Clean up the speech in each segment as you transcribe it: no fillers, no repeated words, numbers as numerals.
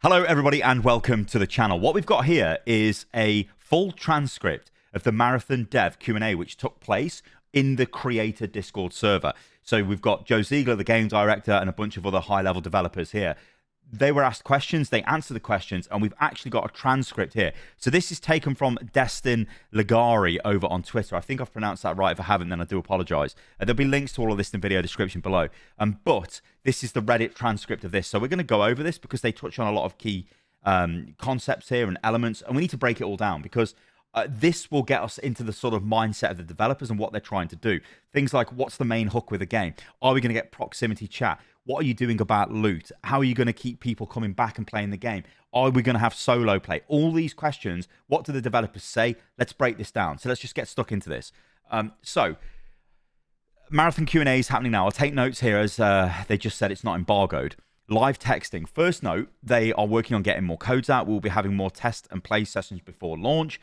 Hello, everybody, and welcome to the channel. What we've got here is a full transcript of the Marathon Dev Q&A, which took place in the Creator Discord server. So we've got Joe Ziegler, the game director, and a bunch of other high-level developers here. They were asked questions, they answered the questions, and we've actually got a transcript here. So this is taken from Destin Legari over on Twitter. I think I've pronounced that right. If I haven't, then I do apologize. There'll be links to all of this in the video description below. But this is the Reddit transcript of this. So we're going to go over this because they touch on a lot of key concepts here and elements, and we need to break it all down because this will get us into the sort of mindset of the developers and what they're trying to do. Things like, what's the main hook with a game? Are we going to get proximity chat? What are you doing about loot? How are you going to keep people coming back and playing the game? Are we going to have solo play? All these questions, what do the developers say? Let's break this down. So let's just get stuck into this. So Marathon Q&A is happening now. I'll take notes here as they just said it's not embargoed. Live texting. First note, they are working on getting more codes out. We'll be having more test and play sessions before launch.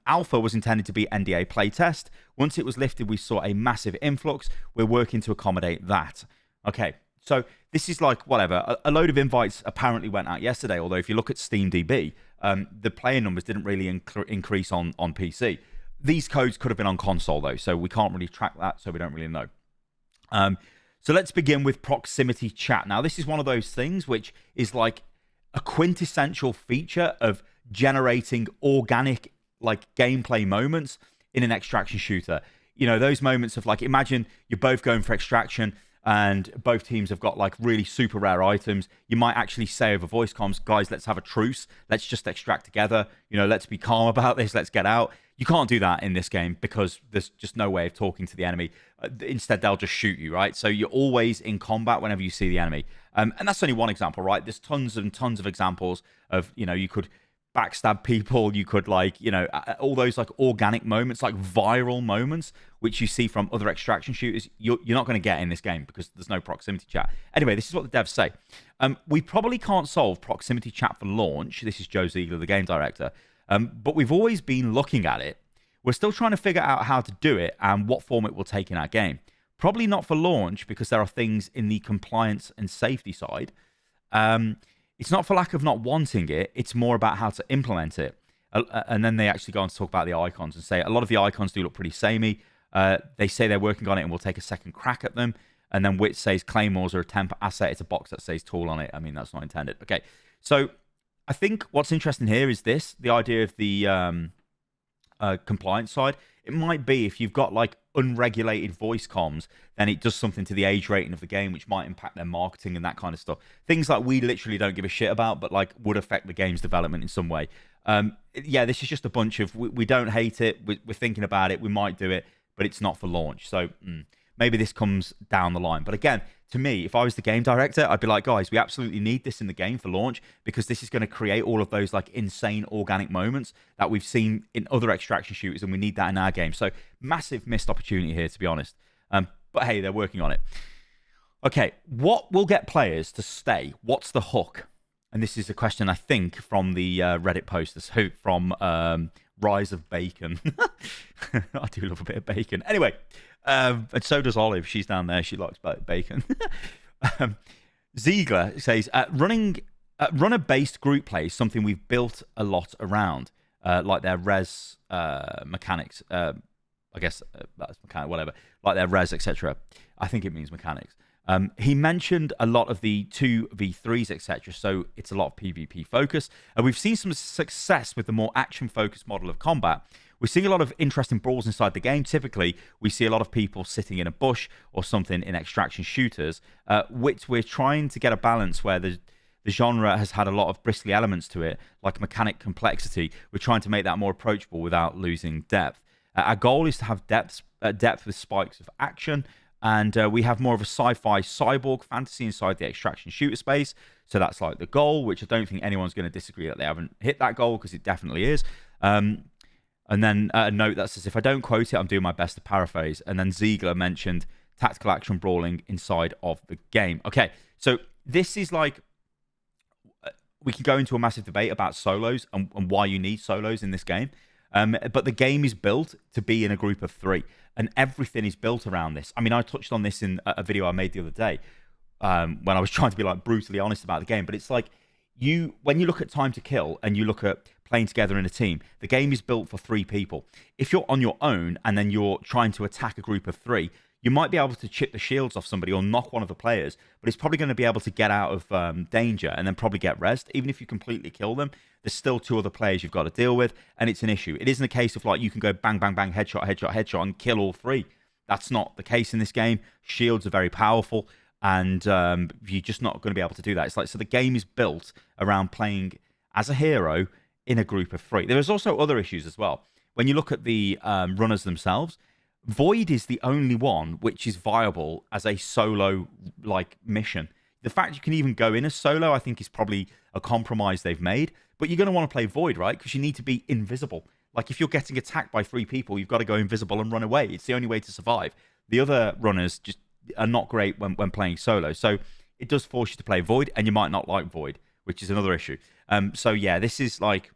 Alpha was intended to be NDA playtest. Once it was lifted, we saw a massive influx. We're working to accommodate that. Okay, so this is like whatever. A load of invites apparently went out yesterday, although if you look at SteamDB, the player numbers didn't really increase on PC. These codes could have been on console, though, so we can't really track that, so we don't really know. So let's begin with proximity chat. Now, this is one of those things which is like a quintessential feature of generating organic like gameplay moments in an extraction shooter. You know, those moments of like, imagine you're both going for extraction and both teams have got like really super rare items. You might actually say over voice comms, guys, let's have a truce. Let's just extract together. You know, let's be calm about this. Let's get out. You can't do that in this game because there's just no way of talking to the enemy. Instead, they'll just shoot you, right? So you're always in combat whenever you see the enemy. And that's only one example, right? There's tons and tons of examples of, you know, you could backstab people, you could like, you know, all those like organic moments, like viral moments, which you see from other extraction shooters, you're not going to get in this game because there's no proximity chat. Anyway, this is what the devs say. We probably can't solve proximity chat for launch. This is Joe Ziegler, the game director. But we've always been looking at it. We're still trying to figure out how to do it and what form it will take in our game. Probably not for launch because there are things in the compliance and safety side. It's not for lack of not wanting it. It's more about how to implement it. And then they actually go on to talk about the icons and say a lot of the icons do look pretty samey. They say they're working on it and we'll take a second crack at them. And then Wit says claymores are a temp asset. It's a box that says tool on it. I mean, that's not intended. Okay, so I think what's interesting here is this, the idea of the compliance side. It might be if you've got like unregulated voice comms, then it does something to the age rating of the game, which might impact their marketing and that kind of stuff. Things like we literally don't give a shit about, but like would affect the game's development in some way. Yeah, this is just a bunch of, we don't hate it. We're thinking about it. We might do it, but it's not for launch. So maybe this comes down the line. But again, to me, if I was the game director, I'd be like, guys, we absolutely need this in the game for launch because this is going to create all of those like insane organic moments that we've seen in other extraction shooters, and we need that in our game. So massive missed opportunity here, to be honest. But hey, they're working on it. Okay, what will get players to stay? What's the hook? And this is a question, I think, from the Reddit post. So from Rise of Bacon. I do love a bit of bacon. Anyway, and so does Olive. She's down there. She likes bacon. Ziegler says, runner-based group play is something we've built a lot around, like their res mechanics. I guess that's mechanic, whatever. Like their res, etc. I think it means mechanics. He mentioned a lot of the 2v3s, etc. So it's a lot of PvP focus. And we've seen some success with the more action-focused model of combat. We're seeing a lot of interesting brawls inside the game. Typically, we see a lot of people sitting in a bush or something in extraction shooters, which we're trying to get a balance where the genre has had a lot of bristly elements to it, like mechanic complexity. We're trying to make that more approachable without losing depth. Our goal is to have depth with spikes of action, and we have more of a sci-fi cyborg fantasy inside the extraction shooter space. So that's like the goal, which I don't think anyone's going to disagree that they haven't hit that goal, because it definitely is. And then a note that says, if I don't quote it, I'm doing my best to paraphrase. And then Ziegler mentioned tactical action brawling inside of the game. Okay, so this is like, we can go into a massive debate about solos and why you need solos in this game. But the game is built to be in a group of 3, and everything is built around this. I mean, I touched on this in a video I made the other day when I was trying to be like brutally honest about the game, but it's like when you look at time to kill and you look at playing together in a team, the game is built for 3 people. If you're on your own and then you're trying to attack a group of 3, you might be able to chip the shields off somebody or knock one of the players, but it's probably going to be able to get out of danger and then probably get rezzed. Even if you completely kill them, there's still 2 other players you've got to deal with, and it's an issue. It isn't a case of like you can go bang, bang, bang, headshot, headshot, headshot, and kill all 3. That's not the case in this game. Shields are very powerful, and you're just not going to be able to do that. It's like, so the game is built around playing as a hero in a group of 3. There is also other issues as well. When you look at the runners themselves, Void is the only one which is viable as a solo like mission. The fact you can even go in as solo, I think, is probably a compromise they've made. But you're going to want to play Void, right? Because you need to be invisible. Like if you're getting attacked by 3 people, you've got to go invisible and run away. It's the only way to survive. The other runners just are not great when playing solo. So it does force you to play Void, and you might not like Void, which is another issue. So yeah, this is like,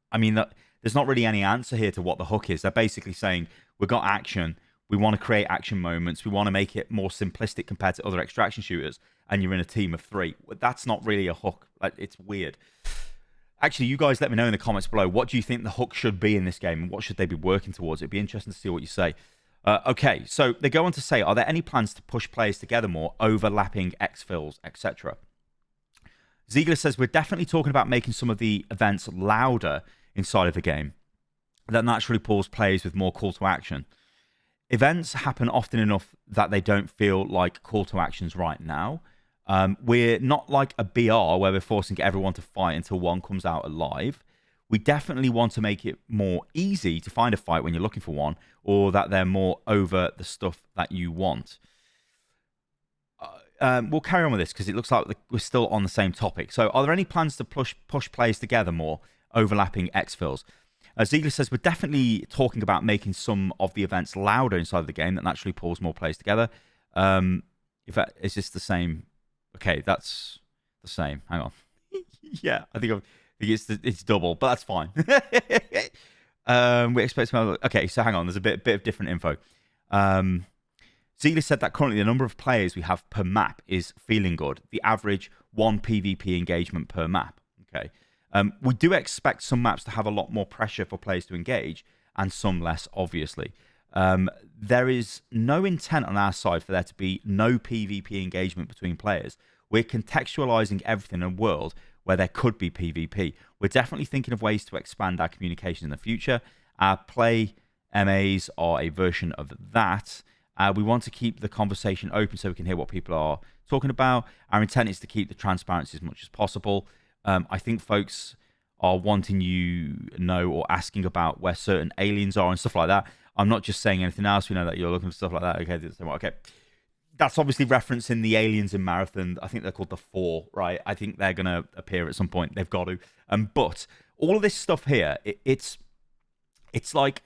I mean, there's not really any answer here to what the hook is. They're basically saying, we've got action, we want to create action moments, we want to make it more simplistic compared to other extraction shooters, and you're in a team of 3. That's not really a hook. It's weird. Actually, you guys let me know in the comments below, what do you think the hook should be in this game, and what should they be working towards? It'd be interesting to see what you say. Okay, so they go on to say, are there any plans to push players together more, overlapping exfils, etc.? Ziegler says, we're definitely talking about making some of the events louder inside of the game. That naturally pulls players with more call to action. Events happen often enough that they don't feel like call to actions right now. We're not like a BR where we're forcing everyone to fight until one comes out alive. We definitely want to make it more easy to find a fight when you're looking for one, or that they're more over the stuff that you want. We'll carry on with this because it looks like we're still on the same topic. So are there any plans to push players together more, overlapping exfils? Ziegler says, we're definitely talking about making some of the events louder inside of the game. That naturally pulls more players together. Is this the same? Okay, that's the same. Hang on. Yeah, I think it's double, but that's fine. We expect some. Okay, so hang on. There's a bit of different info. Ziegler said that currently the number of players we have per map is feeling good. The average 1 PvP engagement per map. Okay. We do expect some maps to have a lot more pressure for players to engage, and some less, obviously. There is no intent on our side for there to be no PvP engagement between players. We're contextualizing everything in a world where there could be PvP. We're definitely thinking of ways to expand our communication in the future. Our play MAs are a version of that. We want to keep the conversation open so we can hear what people are talking about. Our intent is to keep the transparency as much as possible. I think folks are wanting you know or asking about where certain aliens are and stuff like that. I'm not just saying anything else. We know that you're looking for stuff like that. Okay. That's obviously referencing the aliens in Marathon. I think they're called the 4, right? I think they're going to appear at some point. They've got to. But all of this stuff here, it's like,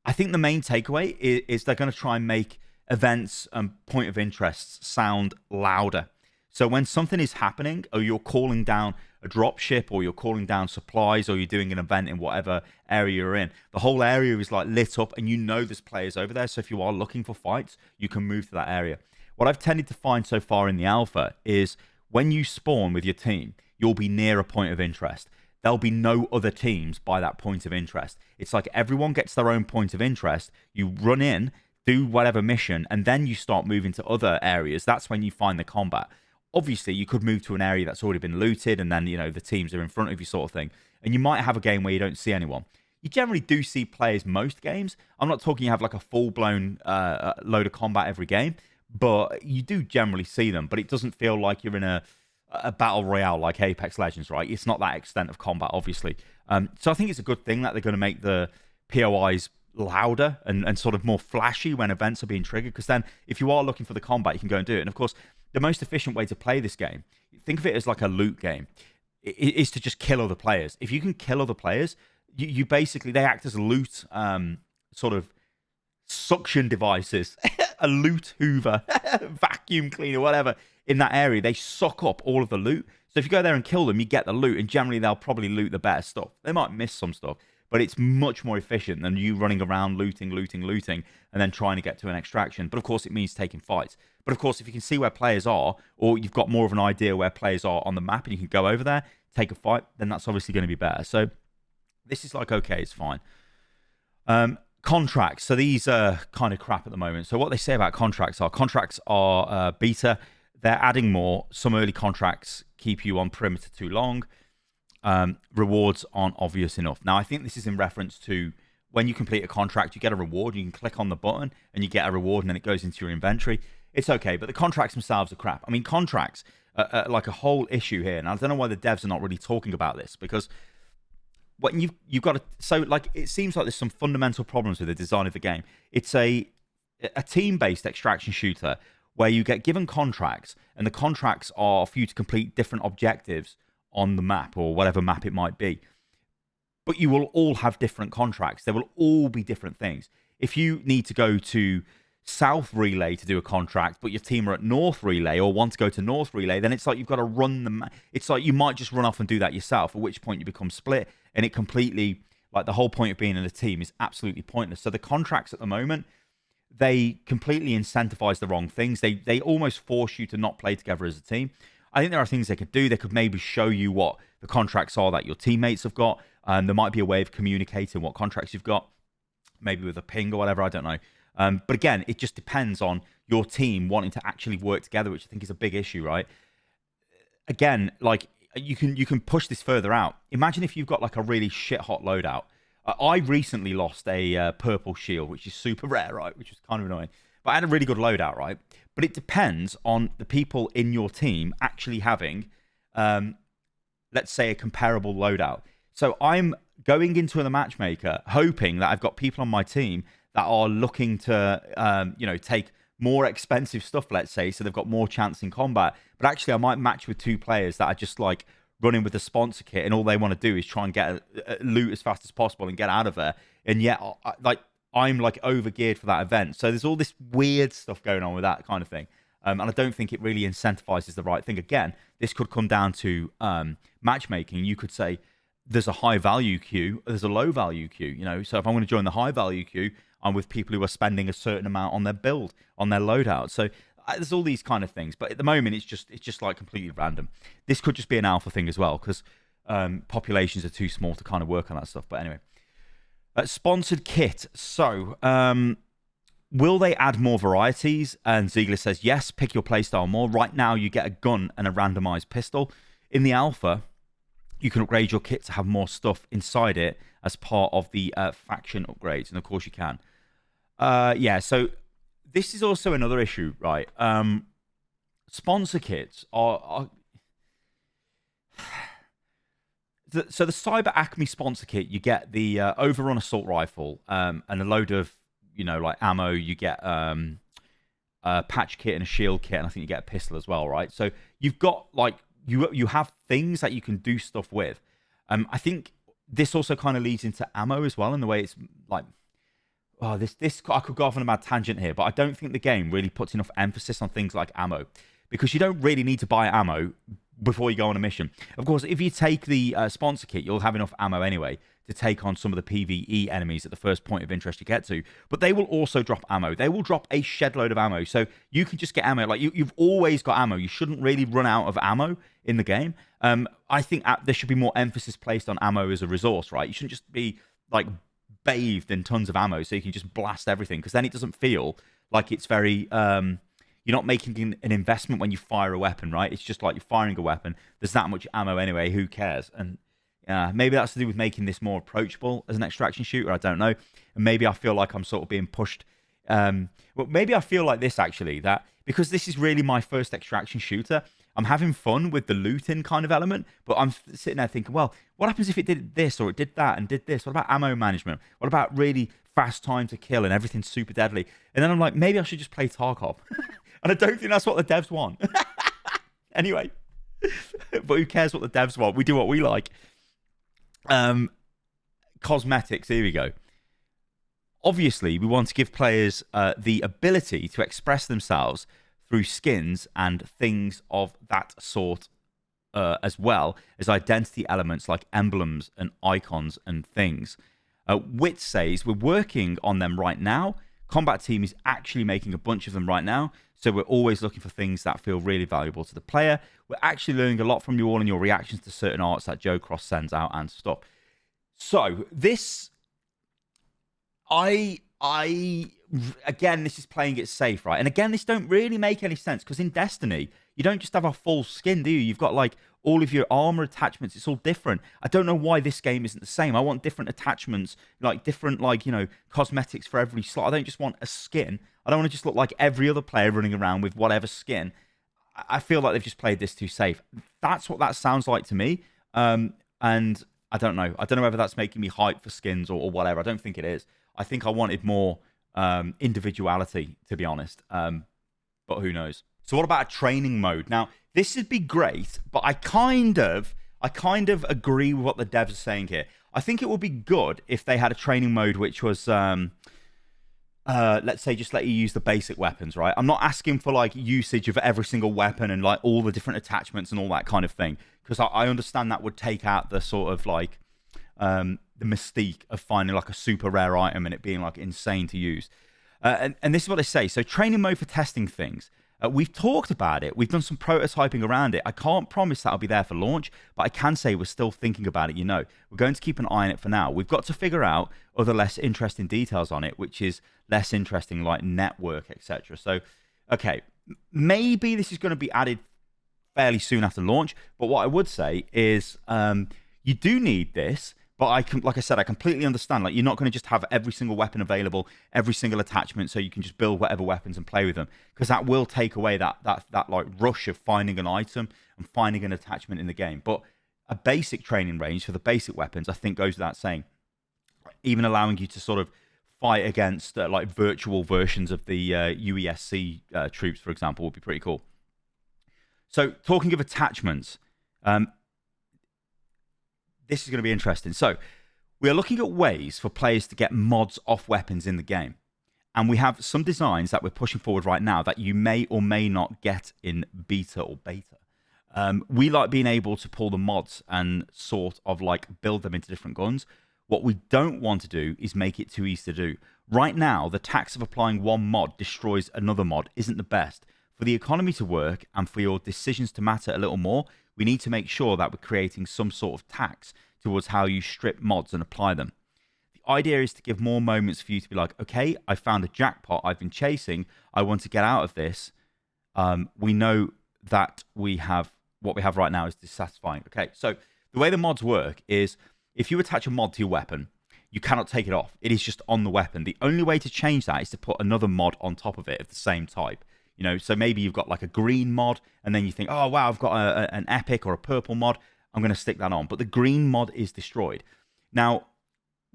I think the main takeaway is they're going to try and make events and point of interests sound louder. So when something is happening, or you're calling down a drop ship, or you're calling down supplies, or you're doing an event in whatever area you're in, the whole area is like lit up, and you know there's players over there. So if you are looking for fights, you can move to that area. What I've tended to find so far in the alpha is when you spawn with your team, you'll be near a point of interest. There'll be no other teams by that point of interest. It's like everyone gets their own point of interest. You run in, do whatever mission, and then you start moving to other areas. That's when you find the combat. Obviously, you could move to an area that's already been looted, and then, you know, the teams are in front of you sort of thing. And you might have a game where you don't see anyone. You generally do see players most games. I'm not talking you have like a full-blown load of combat every game, but you do generally see them. But it doesn't feel like you're in a battle royale like Apex Legends, right? It's not that extent of combat, obviously. So I think it's a good thing that they're going to make the POIs louder and sort of more flashy when events are being triggered, because then if you are looking for the combat, you can go and do it. And of course, the most efficient way to play this game, think of it as like a loot game, is to just kill other players. If you can kill other players, you basically, they act as loot sort of suction devices, a loot hoover, vacuum cleaner, whatever, in that area. They suck up all of the loot. So if you go there and kill them, you get the loot, and generally they'll probably loot the better stuff. They might miss some stuff, but it's much more efficient than you running around looting, and then trying to get to an extraction. But of course, it means taking fights. But of course, if you can see where players are, or you've got more of an idea where players are on the map, and you can go over there, take a fight, then that's obviously going to be better. So this is like, okay, it's fine. Contracts. So these are kind of crap at the moment. So what they say about contracts are beta. They're adding more. Some early contracts keep you on perimeter too long. Rewards aren't obvious enough. Now, I think this is in reference to when you complete a contract, you get a reward. You can click on the button and you get a reward, and then it goes into your inventory. It's okay, but the contracts themselves are crap. I mean, contracts are like a whole issue here, and I don't know why the devs are not really talking about this, because when you've got to, so like, it seems like there's some fundamental problems with the design of the game. It's a team-based extraction shooter where you get given contracts, and the contracts are for you to complete different objectives on the map, or whatever map it might be. But you will all have different contracts. There will all be different things. If you need to go to South Relay to do a contract, but your team are at North Relay, or want to go to North Relay, then it's like you've got to run the map. It's like you might just run off and do that yourself, at which point you become split, and it completely, like, the whole point of being in a team is absolutely pointless. So the contracts at the moment, they completely incentivize the wrong things. They almost force you to not play together as a team. I think there are things they could do. They could maybe show you what the contracts are that your teammates have got. There might be a way of communicating what contracts you've got, maybe with a ping or whatever. I don't know. But again, it just depends on your team wanting to actually work together, which I think is a big issue, right? Again, like, you can push this further out. Imagine if you've got like a really shit hot loadout. I recently lost a purple shield, which is super rare, right? Which was kind of annoying. But I had a really good loadout, right? But it depends on the people in your team actually having, let's say, a comparable loadout. So I'm going into the matchmaker hoping that I've got people on my team that are looking to, take more expensive stuff, let's say, so they've got more chance in combat. But actually, I might match with two players that are just like running with the sponsor kit, and all they want to do is try and get loot as fast as possible and get out of there. And yet, I'm like over geared for that event. So there's all this weird stuff going on with that kind of thing. And I don't think it really incentivizes the right thing. Again, this could come down to matchmaking. You could say there's a high value queue, there's a low value queue, so if I'm going to join the high value queue, I'm with people who are spending a certain amount on their build, on their loadout. So there's all these kind of things. But at the moment, it's just like completely random. This could just be an alpha thing as well, because populations are too small to kind of work on that stuff. But anyway. Sponsored kit. So, will they add more varieties? And Ziegler says, yes, pick your playstyle more. Right now, you get a gun and a randomized pistol. In the alpha, you can upgrade your kit to have more stuff inside it as part of the faction upgrades. And of course, you can. So this is also another issue, right? Sponsor kits are So the Cyber Acme sponsor kit, you get the Overrun assault rifle and a load of, like ammo. You get a patch kit and a shield kit, and I think you get a pistol as well, right? So you've got like you have things that you can do stuff with. I think this also kind of leads into ammo as well, in the way it's like, this I could go off on a mad tangent here, but I don't think the game really puts enough emphasis on things like ammo, because you don't really need to buy ammo before you go on a mission. Of course, if you take the sponsor kit, you'll have enough ammo anyway to take on some of the PvE enemies at the first point of interest you get to. But they will also drop ammo. They will drop a shed load of ammo. So you can just get ammo. Like, you've always got ammo. You shouldn't really run out of ammo in the game. I think there should be more emphasis placed on ammo as a resource, right? You shouldn't just be like bathed in tons of ammo so you can just blast everything, because then it doesn't feel like it's very... you're not making an investment when you fire a weapon, right? It's just like you're firing a weapon. There's that much ammo anyway. Who cares? And maybe that's to do with making this more approachable as an extraction shooter. I don't know. And maybe I feel like I'm sort of being pushed. Maybe I feel like this, actually, that because this is really my first extraction shooter, I'm having fun with the looting kind of element, but I'm sitting there thinking, well, what happens if it did this or it did that and did this? What about ammo management? What about really fast time to kill and everything's super deadly? And then I'm like, maybe I should just play Tarkov. And I don't think that's what the devs want. Anyway, but who cares what the devs want? We do what we like. Cosmetics, here we go. Obviously, we want to give players the ability to express themselves through skins and things of that sort, as well as identity elements like emblems and icons and things. Wit says, we're working on them right now. Combat Team is actually making a bunch of them right now. So we're always looking for things that feel really valuable to the player. We're actually learning a lot from you all and your reactions to certain arts that Joe Cross sends out and stuff. So this, again, this is playing it safe, right? And again, this don't really make any sense because in Destiny, you don't just have a full skin, do you? You've got like all of your armor attachments. It's all different. I don't know why this game isn't the same. I want different attachments, like different, like, you know, cosmetics for every slot. I don't just want a skin. I don't want to just look like every other player running around with whatever skin. I feel like they've just played this too safe. That's what that sounds like to me. And I don't know. I don't know whether that's making me hype for skins or whatever. I don't think it is. I think I wanted more individuality, to be honest. But who knows? So what about a training mode? Now, this would be great, but I kind of agree with what the devs are saying here. I think it would be good if they had a training mode which was, let's say, just let you use the basic weapons, right? I'm not asking for like usage of every single weapon and like all the different attachments and all that kind of thing, because I understand that would take out the sort of like the mystique of finding like a super rare item and it being like insane to use. And this is what they say. So training mode for testing things. We've talked about it. We've done some prototyping around it. I can't promise that'll be there for launch, but I can say we're still thinking about it. You know, we're going to keep an eye on it for now. We've got to figure out other less interesting details on it, which is less interesting, like network, etc. So, okay, maybe this is going to be added fairly soon after launch. But what I would say is you do need this. But like I said, I completely understand. Like, you're not going to just have every single weapon available, every single attachment, so you can just build whatever weapons and play with them, because that will take away that like rush of finding an item and finding an attachment in the game. But a basic training range for the basic weapons, I think, goes without saying. Even allowing you to sort of fight against like virtual versions of the UESC troops, for example, would be pretty cool. So, talking of attachments. This is going to be interesting. So, we are looking at ways for players to get mods off weapons in the game. And we have some designs that we're pushing forward right now that you may or may not get in beta or beta. We like being able to pull the mods and sort of like build them into different guns. What we don't want to do is make it too easy to do. Right now, the tax of applying one mod destroys another mod isn't the best. For the economy to work and for your decisions to matter a little more, we need to make sure that we're creating some sort of tax towards how you strip mods and apply them. The idea is to give more moments for you to be like, okay, I found a jackpot I've been chasing. I want to get out of this. We know that what we have right now is dissatisfying. Okay, so the way the mods work is if you attach a mod to your weapon, you cannot take it off. It is just on the weapon. The only way to change that is to put another mod on top of it of the same type. You know, so maybe you've got like a green mod, and then you think, oh, wow, I've got an epic or a purple mod. I'm going to stick that on. But the green mod is destroyed. Now,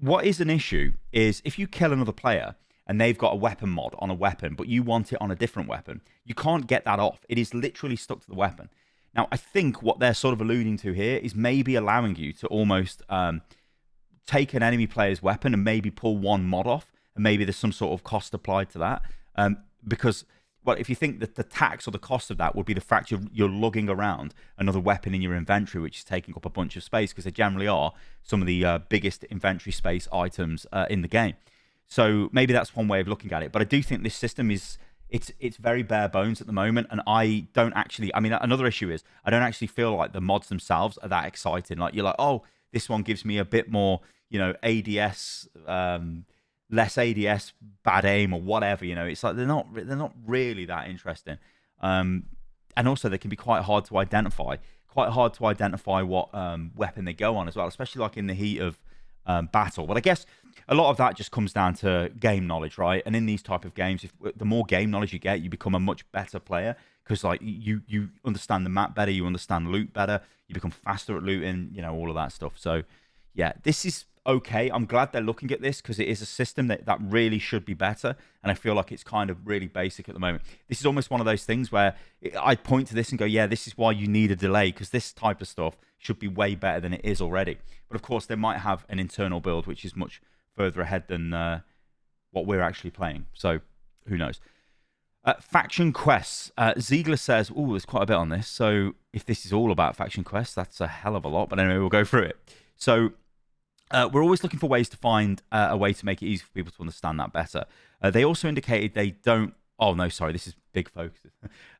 what is an issue is if you kill another player and they've got a weapon mod on a weapon, but you want it on a different weapon, you can't get that off. It is literally stuck to the weapon. Now, I think what they're sort of alluding to here is maybe allowing you to almost take an enemy player's weapon and maybe pull one mod off, and maybe there's some sort of cost applied to that. Because... well, if you think that the tax or the cost of that would be the fact you're lugging around another weapon in your inventory, which is taking up a bunch of space, because they generally are some of the biggest inventory space items in the game. So maybe that's one way of looking at it. But I do think this system is it's very bare bones at the moment, and I don't actually. I mean, another issue is I don't actually feel like the mods themselves are that exciting. Like, you're like, oh, this one gives me a bit more, you know, ADS. Less ADS, bad aim, or whatever, you know. It's like they're not really that interesting, and also they can be quite hard to identify. Quite hard to identify what weapon they go on as well, especially like in the heat of battle. But I guess a lot of that just comes down to game knowledge, right? And in these type of games, the more game knowledge you get, you become a much better player, because like you understand the map better, you understand loot better, you become faster at looting, you know, all of that stuff. So yeah, this is okay. I'm glad they're looking at this, because it is a system that really should be better, and I feel like it's kind of really basic at the moment. This is almost one of those things where I point to this and go, yeah, this is why you need a delay, because this type of stuff should be way better than it is already. But of course, they might have an internal build which is much further ahead than what we're actually playing, so who knows. Faction quests. Ziegler says, oh, there's quite a bit on this, so if this is all about faction quests, that's a hell of a lot, but anyway, we'll go through it. So We're always looking for ways to find a way to make it easy for people to understand that better. They also indicated they don't. Oh no, sorry, this is big focus.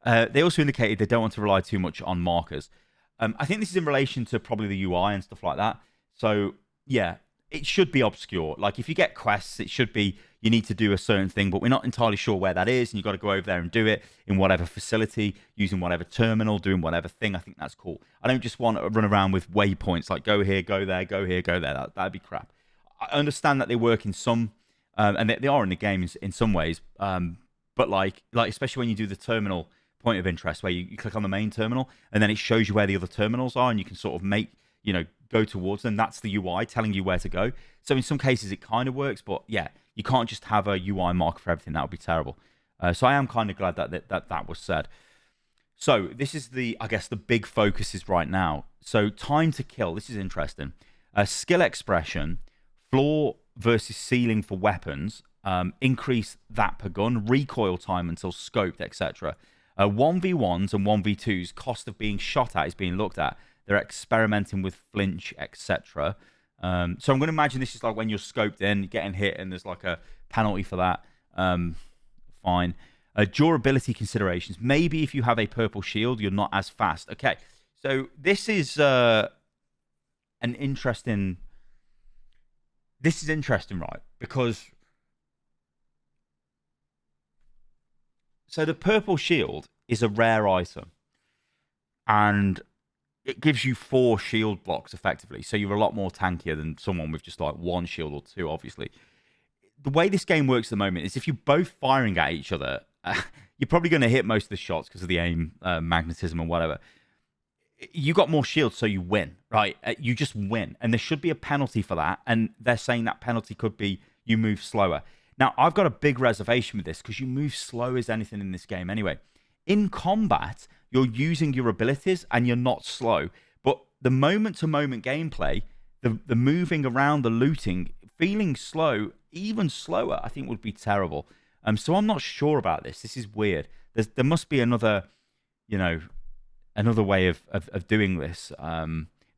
They also indicated they don't want to rely too much on markers. I think this is in relation to probably the UI and stuff like that. So yeah, it should be obscure. Like if you get quests, it should be you need to do a certain thing, but we're not entirely sure where that is, and you've got to go over there and do it in whatever facility, using whatever terminal, doing whatever thing. I think that's cool. I don't just want to run around with waypoints like go here, go there, go here, go there. That'd be crap. I understand that they work in some, and they are in the game in some ways, but like especially when you do the terminal point of interest, where you click on the main terminal and then it shows you where the other terminals are, and you can sort of make go towards them. That's the UI telling you where to go. So in some cases it kind of works, but yeah, you can't just have a UI marker for everything. That would be terrible. So I am kind of glad that was said. So this is I guess the big focus is right now. So time to kill. This is interesting. Skill expression, floor versus ceiling for weapons. Increase that per gun. Recoil time until scoped, etc. 1v1s and 1v2s. Cost of being shot at is being looked at. They're experimenting with flinch, etc. So I'm going to imagine this is like when you're scoped in, getting hit, and there's like a penalty for that. Fine. Durability considerations. Maybe if you have a purple shield, you're not as fast. Okay, so this is an interesting. This is interesting, right? Because so the purple shield is a rare item, and it gives you 4 shield blocks effectively. So you're a lot more tankier than someone with just like 1 shield or 2, obviously. The way this game works at the moment is if you're both firing at each other, you're probably going to hit most of the shots because of the aim, magnetism, and whatever. You got more shields, so you win, right? You just win. And there should be a penalty for that. And they're saying that penalty could be you move slower. Now, I've got a big reservation with this because you move slow as anything in this game anyway. In combat, you're using your abilities and you're not slow. But the moment-to-moment gameplay, the moving around, the looting, feeling slow, even slower, I think would be terrible. So I'm not sure about this. This is weird. There must be another way of doing this.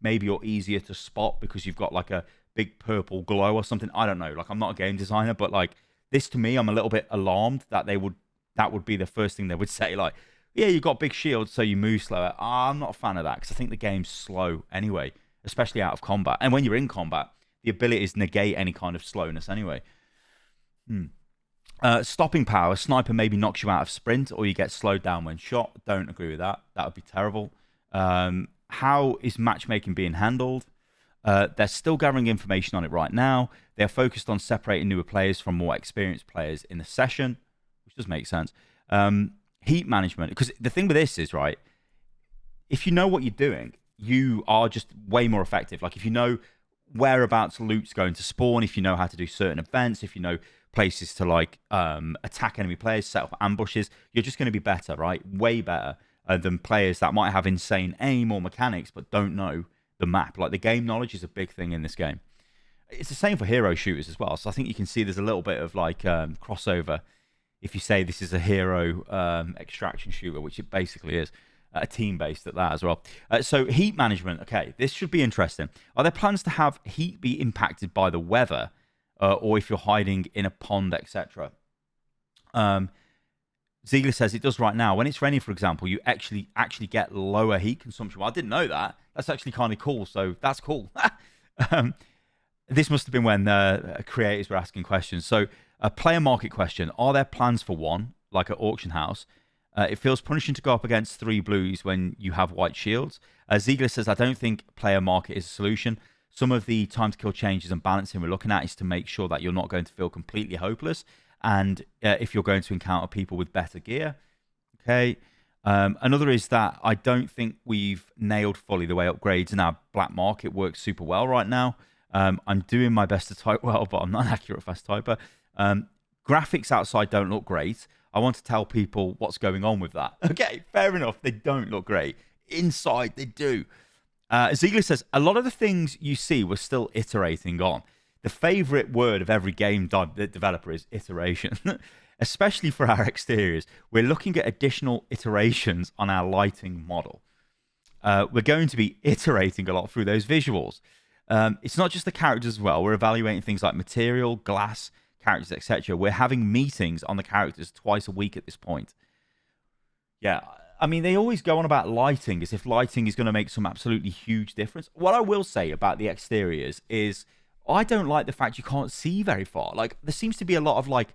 Maybe you're easier to spot because you've got like a big purple glow or something. I don't know. Like I'm not a game designer, but like this to me, I'm a little bit alarmed that that would be the first thing they would say. Like, yeah, you've got big shields, so you move slower. I'm not a fan of that because I think the game's slow anyway, especially out of combat. And when you're in combat, the abilities negate any kind of slowness anyway. Stopping power. Sniper maybe knocks you out of sprint or you get slowed down when shot. Don't agree with that. That would be terrible. How is matchmaking being handled? They're still gathering information on it right now. They're focused on separating newer players from more experienced players in the session, which does make sense. Heat management. Because the thing with this is, right, if you know what you're doing, you are just way more effective. Like if you know whereabouts loot's going to spawn, if you know how to do certain events, if you know places to like attack enemy players, set up ambushes, you're just going to be better, right? Way better than players that might have insane aim or mechanics but don't know the map. Like the game knowledge is a big thing in this game. It's the same for hero shooters as well. So I think you can see there's a little bit of like crossover if you say this is a hero extraction shooter, which it basically is. A team-based at that as well. So heat management. Okay, this should be interesting. Are there plans to have heat be impacted by the weather, or if you're hiding in a pond, etc.? Ziegler says it does right now. When it's raining, for example, you actually get lower heat consumption. Well, I didn't know that. That's actually kind of cool. So that's cool. This must have been when creators were asking questions. So a player market question. Are there plans for one, like an auction house? It feels punishing to go up against 3 blues when you have white shields. Ziegler says, I don't think player market is a solution. Some of the time to kill changes and balancing we're looking at is to make sure that you're not going to feel completely hopeless. And if you're going to encounter people with better gear. Okay. Another is that I don't think we've nailed fully the way upgrades in our black market works super well right now. I'm doing my best to type well, but I'm not an accurate fast typer. Graphics outside don't look great. I want to tell people what's going on with that. Okay, fair enough. They don't look great. Inside, they do. Ziegler says, a lot of the things you see we're still iterating on. The favorite word of every game developer is iteration, especially for our exteriors. We're looking at additional iterations on our lighting model. We're going to be iterating a lot through those visuals. It's not just the characters as well. We're evaluating things like material, glass, characters, etc. We're having meetings on the characters twice a week at this point. Yeah, I mean, they always go on about lighting as if lighting is going to make some absolutely huge difference. What I will say about the exteriors is I don't like the fact you can't see very far. Like, there seems to be a lot of, like,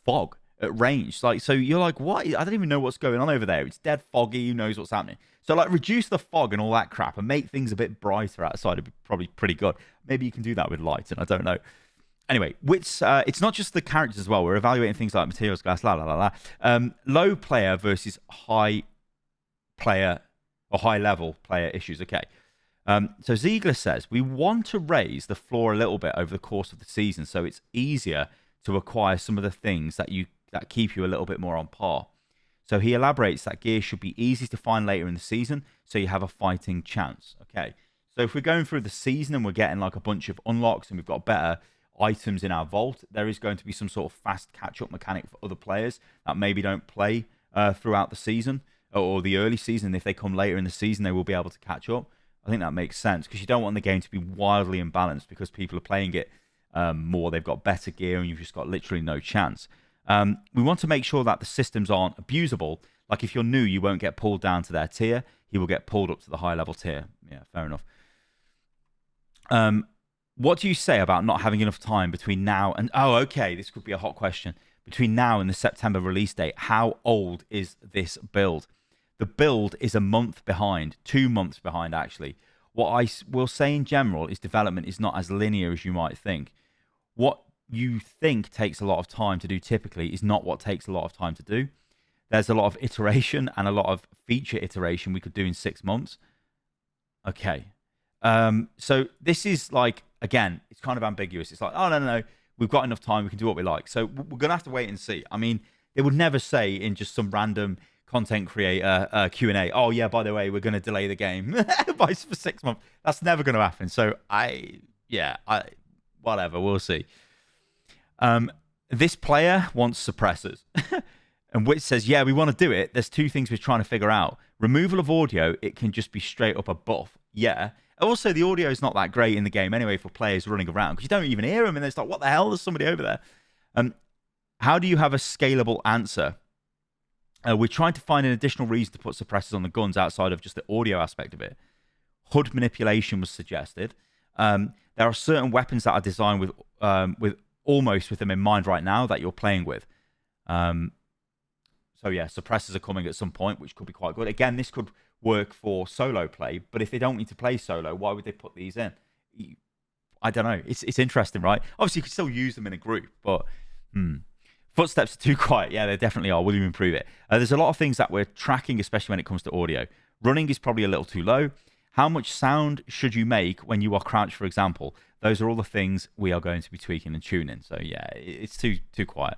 fog at range. Like, so you're like, what? I don't even know what's going on over there. It's dead foggy. Who knows what's happening? So, like, reduce the fog and all that crap and make things a bit brighter outside. It'd be probably pretty good. Maybe you can do that with lighting. I don't know. Anyway, it's not just the characters as well. We're evaluating things like materials, glass, la la la la. Low player versus high player or high level player issues. Okay. So Ziegler says we want to raise the floor a little bit over the course of the season, so it's easier to acquire some of the things that keep you a little bit more on par. So he elaborates that gear should be easy to find later in the season, so you have a fighting chance. Okay. So if we're going through the season and we're getting like a bunch of unlocks and we've got better items in our vault, there is going to be some sort of fast catch-up mechanic for other players that maybe don't play throughout the season or the early season. If they come later in the season, they will be able to catch up. I think that makes sense because you don't want the game to be wildly imbalanced because people are playing it more. They've got better gear and you've just got literally no chance. We want to make sure that the systems aren't abusable. Like if you're new, you won't get pulled down to their tier. He will get pulled up to the high level tier. Yeah, fair enough. What do you say about not having enough time between now and... Oh, okay, this could be a hot question. Between now and the September release date, how old is this build? The build is a month behind, 2 months behind, actually. What I will say in general is development is not as linear as you might think. What you think takes a lot of time to do typically is not what takes a lot of time to do. There's a lot of iteration and a lot of feature iteration we could do in 6 months. Okay. So this is like, again, it's kind of ambiguous. It's like, oh, no, we've got enough time. We can do what we like. So we're going to have to wait and see. I mean, they would never say in just some random content creator Q&A, oh, yeah, by the way, we're going to delay the game for 6 months. That's never going to happen. So whatever, we'll see. This player wants suppressors. And Witch says, yeah, we want to do it. There's two things we're trying to figure out. Removal of audio, it can just be straight up a buff. Yeah. Also, the audio is not that great in the game anyway for players running around because you don't even hear them and it's like, what the hell? There's somebody over there. How do you have a scalable answer? We're trying to find an additional reason to put suppressors on the guns outside of just the audio aspect of it. HUD manipulation was suggested. There are certain weapons that are designed with almost with them in mind right now that you're playing with. So yeah, suppressors are coming at some point, which could be quite good. Again, this could work for solo play, but if they don't need to play solo, why would they put these in? I don't know. It's interesting, right? Obviously, you can still use them in a group, but footsteps are too quiet. Yeah, they definitely are. Will you improve it? There's a lot of things that we're tracking, especially when it comes to audio. Running is probably a little too low. How much sound should you make when you are crouched, for example? Those are all the things we are going to be tweaking and tuning. So yeah, it's too quiet.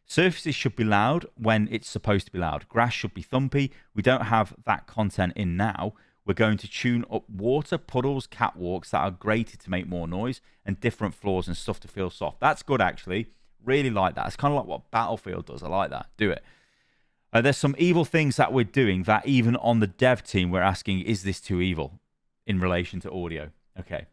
Surfaces should be loud when it's supposed to be loud. Grass should be thumpy. We don't have that content in now. We're going to tune up water, puddles, catwalks that are grated to make more noise, and different floors and stuff to feel soft. That's good, actually. Really like that. It's kind of like what Battlefield does. I like that. Do it. There's some evil things that we're doing that even on the dev team, we're asking, is this too evil in relation to audio? Okay.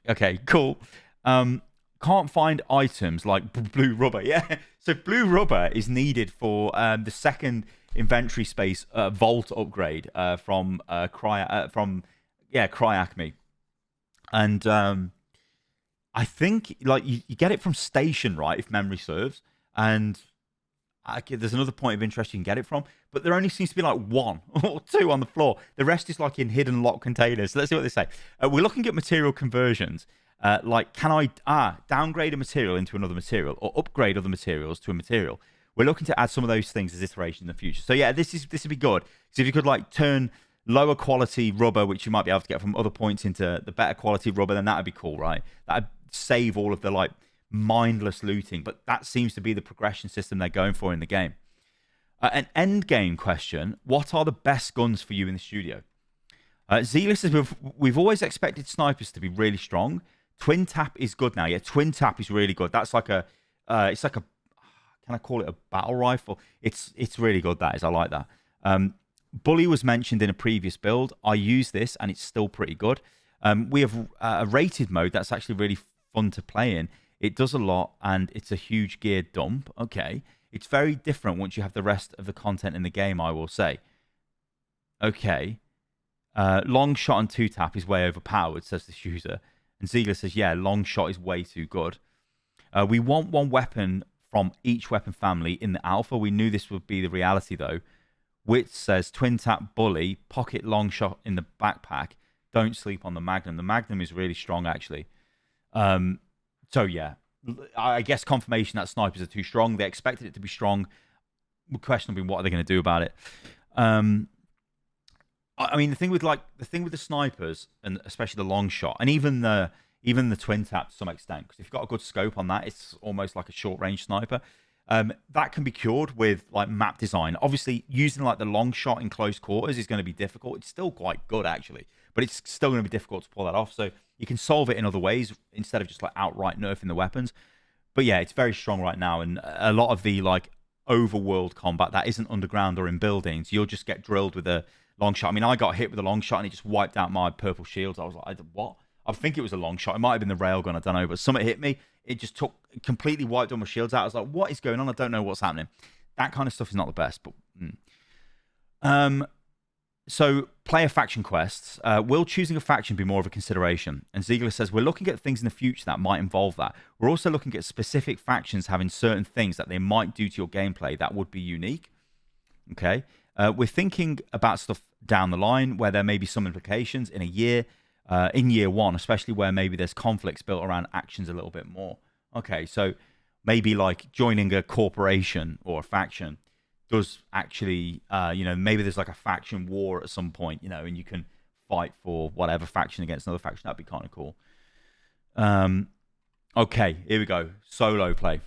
Okay, cool. Can't find items like blue rubber. Yeah. So blue rubber is needed for the second inventory space vault upgrade from Cryacme. And I think like you get it from station, right? If memory serves. And there's another point of interest you can get it from, but there only seems to be like one or two on the floor. The rest is like in hidden lock containers. So let's see what they say. We're looking at material conversions. Like, can I downgrade a material into another material or upgrade other materials to a material? We're looking to add some of those things as iteration in the future. So yeah, this would be good. Because if you could like turn lower quality rubber, which you might be able to get from other points, into the better quality rubber, then that would be cool, right? That'd save all of the like mindless looting. But that seems to be the progression system they're going for in the game. An end game question: what are the best guns for you in the studio? Zealous says we've always expected snipers to be really strong. Twin tap is good now. Yeah, twin tap is really good. That's like it's like a, can I call it a battle rifle? It's really good. That is, I like that. Bully was mentioned in a previous build. I use this and it's still pretty good. We have a rated mode that's actually really fun to play in. It does a lot, and it's a huge gear dump. Okay. It's very different once you have the rest of the content in the game, I will say. Okay. Long shot and 2-tap is way overpowered, says this user. And Ziegler says, yeah, long shot is way too good. We want one weapon from each weapon family in the alpha. We knew this would be the reality, though. Witz says, twin tap bully, pocket long shot in the backpack. Don't sleep on the Magnum. The Magnum is really strong, actually. So, yeah. I guess confirmation that snipers are too strong. They expected it to be strong. The question will be, what are they going to do about it? I mean, the thing with the snipers, and especially the long shot, and even the twin tap to some extent, because if you've got a good scope on that, it's almost like a short range sniper. That can be cured with like map design. Obviously, using like the long shot in close quarters is going to be difficult. It's still quite good actually, but it's still going to be difficult to pull that off. So you can solve it in other ways instead of just like outright nerfing the weapons. But yeah, it's very strong right now, and a lot of the like overworld combat that isn't underground or in buildings, you'll just get drilled with a long shot. I mean, I got hit with a long shot and it just wiped out my purple shields. I was like, what? I think it was a long shot. It might have been the railgun. I don't know. But something hit me. It just completely wiped all my shields out. I was like, what is going on? I don't know what's happening. That kind of stuff is not the best. But so player faction quests. Will choosing a faction be more of a consideration? And Ziegler says, we're looking at things in the future that might involve that. We're also looking at specific factions having certain things that they might do to your gameplay that would be unique. Okay. We're thinking about stuff down the line where there may be some implications in year one, especially where maybe there's conflicts built around actions a little bit more. Okay, so maybe like joining a corporation or a faction does actually, maybe there's like a faction war at some point, and you can fight for whatever faction against another faction. That'd be kind of cool. Okay, here we go. Solo play.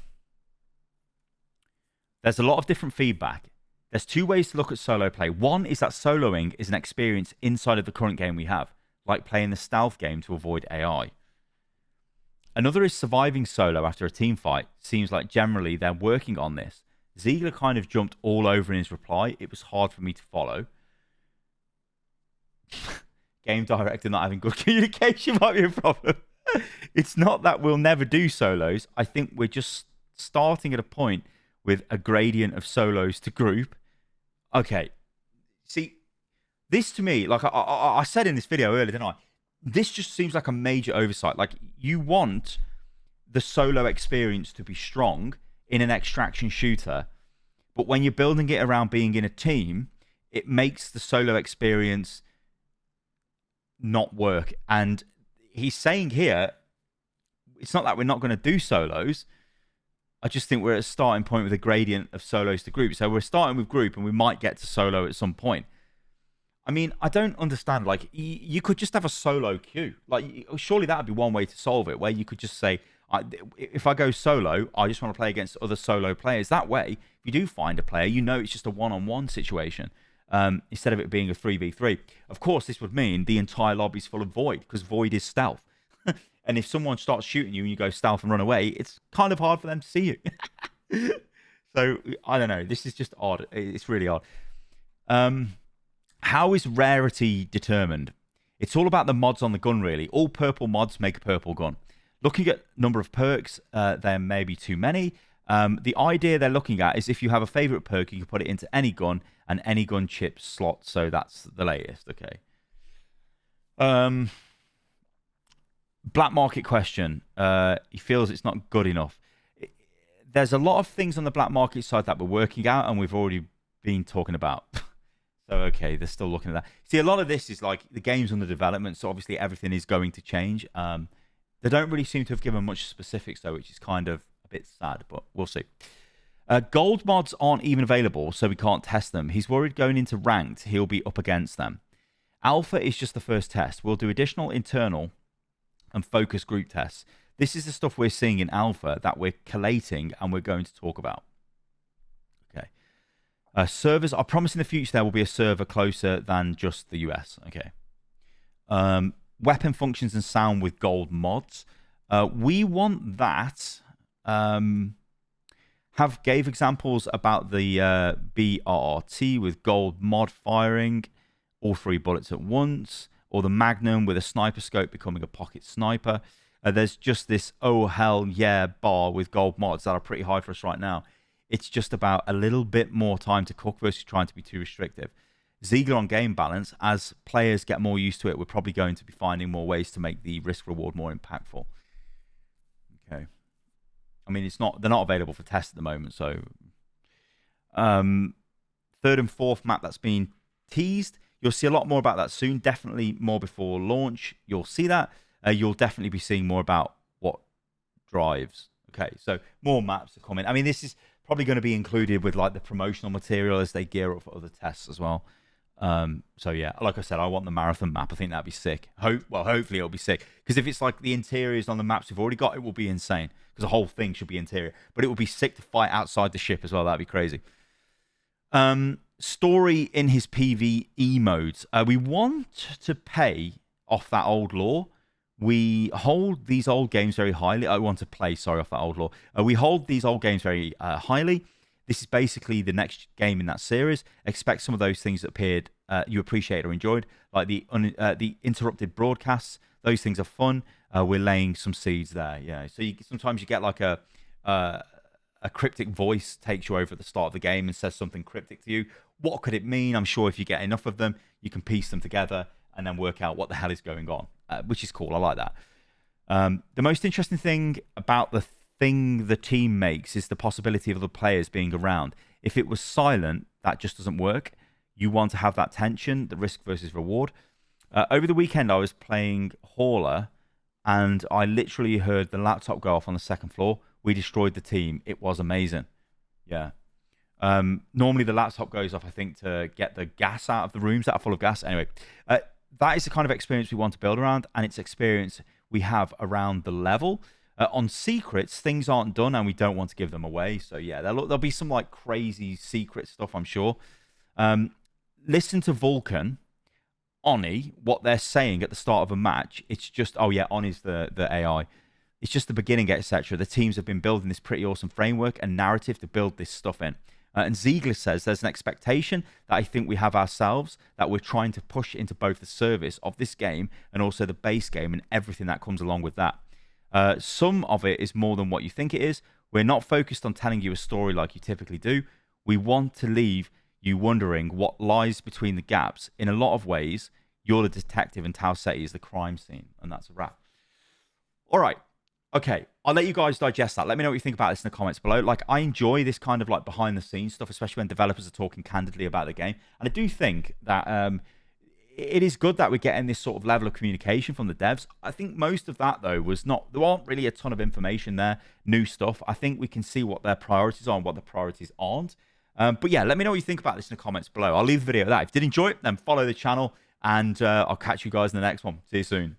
There's a lot of different feedback. There's two ways to look at solo play. One is that soloing is an experience inside of the current game we have, like playing the stealth game to avoid AI. Another is surviving solo after a team fight. Seems like generally they're working on this. Ziegler kind of jumped all over in his reply. It was hard for me to follow. Game director not having good communication might be a problem. It's not that we'll never do solos. I think we're just starting at a point with a gradient of solos to group. Okay. See, this to me, like I said in this video earlier, didn't I? This just seems like a major oversight. Like, you want the solo experience to be strong in an extraction shooter, but when you're building it around being in a team, it makes the solo experience not work. And he's saying here, it's not that we're not going to do solos. I just think we're at a starting point with a gradient of solos to group. So we're starting with group and we might get to solo at some point. I mean, I don't understand. Like, you could just have a solo queue. Like, surely that would be one way to solve it, where you could just say, if I go solo, I just want to play against other solo players. That way, if you do find a player, it's just a one-on-one situation instead of it being a 3v3. Of course, this would mean the entire lobby's full of Void, because Void is stealth. And if someone starts shooting you and you go stealth and run away, it's kind of hard for them to see you. So, I don't know. This is just odd. It's really odd. How is rarity determined? It's all about the mods on the gun, really. All purple mods make a purple gun. Looking at number of perks, there may be too many. The idea they're looking at is if you have a favorite perk, you can put it into any gun and any gun chip slot. So that's the latest. Okay. Black market question. He feels it's not good enough. There's a lot of things on the black market side that we're working out and we've already been talking about. So, okay, they're still looking at that. See, a lot of this is like the game's under development, so obviously everything is going to change. They don't really seem to have given much specifics, though, which is kind of a bit sad, but we'll see. Gold mods aren't even available, so we can't test them. He's worried going into ranked, he'll be up against them. Alpha is just the first test. We'll do additional internal and focus group tests. This is the stuff we're seeing in alpha that we're collating and we're going to talk about. Okay. Servers, I promise in the future there will be a server closer than just the US. Okay. Weapon functions and sound with gold mods. We want that. Gave examples about the BRRT with gold mod firing, all 3 bullets at once. or the Magnum with a sniper scope becoming a pocket sniper. There's just this oh hell yeah bar with gold mods that are pretty high for us right now. It's just about a little bit more time to cook versus trying to be too restrictive. Ziegler on game balance, as players get more used to it, we're probably going to be finding more ways to make the risk reward more impactful. Okay. I mean, they're not available for test at the moment, so third and fourth map that's been teased. You'll see a lot more about that soon. Definitely more before launch. You'll see that. You'll definitely be seeing more about what drives. Okay, so more maps are coming. I mean, this is probably going to be included with like the promotional material as they gear up for other tests as well. So yeah, like I said, I want the marathon map. I think that'd be sick. Hopefully it'll be sick. Because if it's like the interiors on the maps we've already got, it will be insane. Because the whole thing should be interior. But it would be sick to fight outside the ship as well. That'd be crazy. Story in his PvE modes. We want to pay off that old lore. We hold these old games very highly. I want to play, sorry, off that old lore. We hold these old games very highly. This is basically the next game in that series. Expect some of those things that appeared you appreciate or enjoyed, like the interrupted broadcasts. Those things are fun. We're laying some seeds there. Yeah. So sometimes you get like a cryptic voice takes you over at the start of the game and says something cryptic to you. What could it mean? I'm sure if you get enough of them, you can piece them together and then work out what the hell is going on, which is cool. I like that. The most interesting thing about the thing the team makes is the possibility of the players being around. If it was silent, that just doesn't work. You want to have that tension, the risk versus reward. Over the weekend, I was playing Hauler, and I literally heard the laptop go off on the second floor. We destroyed the team. It was amazing. Yeah. Normally, the laptop goes off, I think, to get the gas out of the rooms that are full of gas. Anyway, that is the kind of experience we want to build around, and it's experience we have around the level. On secrets, things aren't done, and we don't want to give them away. So yeah, there'll be some like crazy secret stuff, I'm sure. Listen to Vulcan, Oni, what they're saying at the start of a match. It's just, oh yeah, Oni's the AI. It's just the beginning, etc. The teams have been building this pretty awesome framework and narrative to build this stuff in. And Ziegler says there's an expectation that I think we have ourselves that we're trying to push into both the service of this game and also the base game and everything that comes along with that. Some of it is more than what you think it is. We're not focused on telling you a story like you typically do. We want to leave you wondering what lies between the gaps. In a lot of ways, you're the detective and Tau Ceti is the crime scene. And that's a wrap. All right. Okay. I'll let you guys digest that. Let me know what you think about this in the comments below. Like, I enjoy this kind of like behind the scenes stuff, especially when developers are talking candidly about the game. And I do think that it is good that we're getting this sort of level of communication from the devs. I think most of that, though, there aren't really a ton of information there, new stuff. I think we can see what their priorities are and what the priorities aren't. But yeah, let me know what you think about this in the comments below. I'll leave the video at that. If you did enjoy it, then follow the channel, and I'll catch you guys in the next one. See you soon.